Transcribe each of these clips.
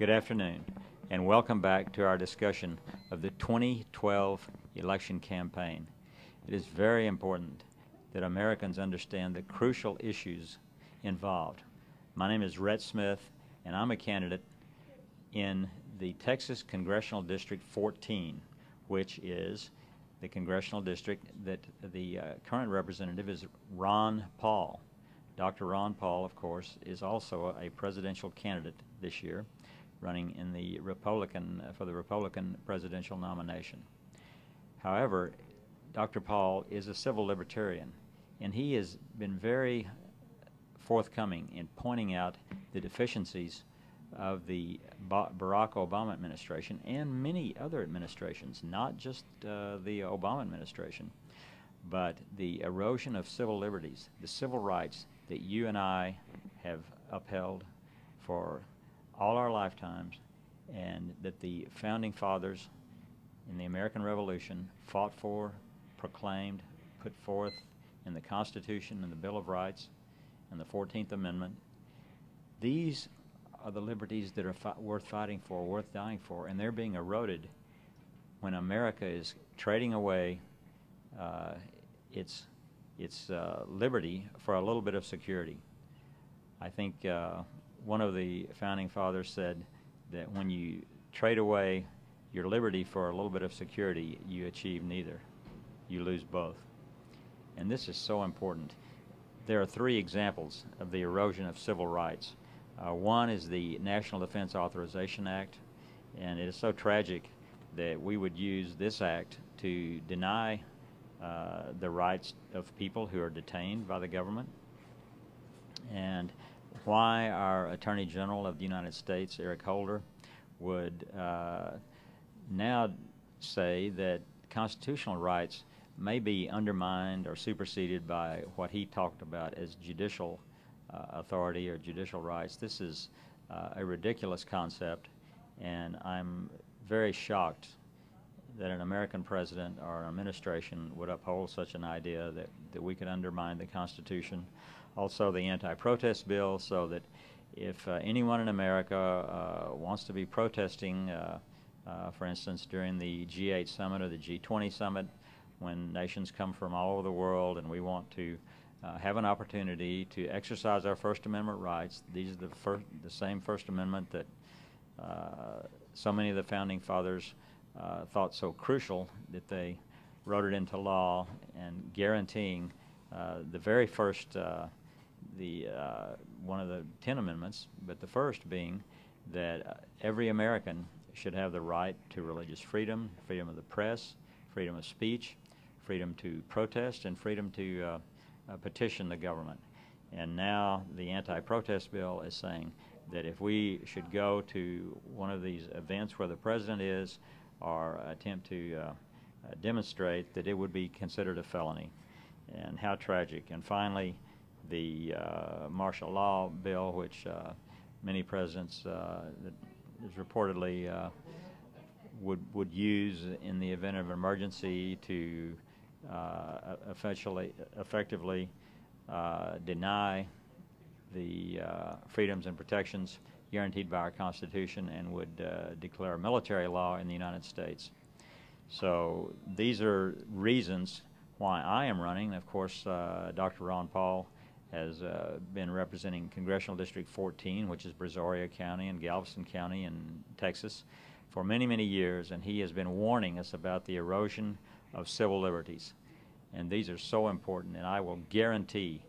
Good afternoon, and welcome back to our discussion of the 2012 election campaign. It is very important that Americans understand the crucial issues involved. My name is Rhett Smith, and I'm a candidate in the Texas Congressional District 14, which is the congressional district that the current representative is Ron Paul. Dr. Ron Paul, of course, is also a presidential candidate this year, running in the for the Republican presidential nomination. However, Dr. Paul is a civil libertarian, and he has been very forthcoming in pointing out the deficiencies of the Barack Obama administration and many other administrations, not just the Obama administration, but the erosion of civil liberties, the civil rights that you and I have upheld for all our lifetimes, and that the founding fathers in the American Revolution fought for, proclaimed, put forth in the Constitution and the Bill of Rights and the 14th Amendment. These are the liberties that are worth fighting for, worth dying for, and they're being eroded when America is trading away its liberty for a little bit of security. I think one of the founding fathers said that when you trade away your liberty for a little bit of security, you achieve neither. You lose both. And this is so important. There are three examples of the erosion of civil rights. One is the National Defense Authorization Act, and it is so tragic that we would use this act to deny the rights of people who are detained by the government, and why our Attorney General of the United States, Eric Holder, would now say that constitutional rights may be undermined or superseded by what he talked about as judicial authority or judicial rights. This is a ridiculous concept, and I'm very shocked that an American president or an administration would uphold such an idea that we could undermine the Constitution. Also, the anti-protest bill, so that if anyone in America wants to be protesting, for instance, during the G8 summit or the G20 summit, when nations come from all over the world and we want to have an opportunity to exercise our First Amendment rights, these are the same First Amendment that so many of the founding fathers thought so crucial that they wrote it into law, and guaranteeing the very first, one of the 10 amendments, but the first being that every American should have the right to religious freedom, freedom of the press, freedom of speech, freedom to protest, and freedom to petition the government. And now the anti-protest bill is saying that if we should go to one of these events where the president is, or attempt to demonstrate, that it would be considered a felony. And how tragic. And finally, the martial law bill, which many presidents that is reportedly would use in the event of an emergency to effectively deny the freedoms and protections guaranteed by our Constitution, and would declare military law in the United States. So these are reasons why I am running. Of course, Dr. Ron Paul has been representing Congressional District 14, which is Brazoria County and Galveston County in Texas, for many, many years, and he has been warning us about the erosion of civil liberties. And these are so important, and I will guarantee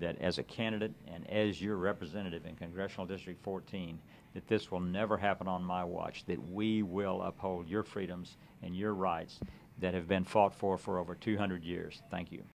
that as a candidate and as your representative in Congressional District 14, that this will never happen on my watch, that we will uphold your freedoms and your rights that have been fought for over 200 years. Thank you.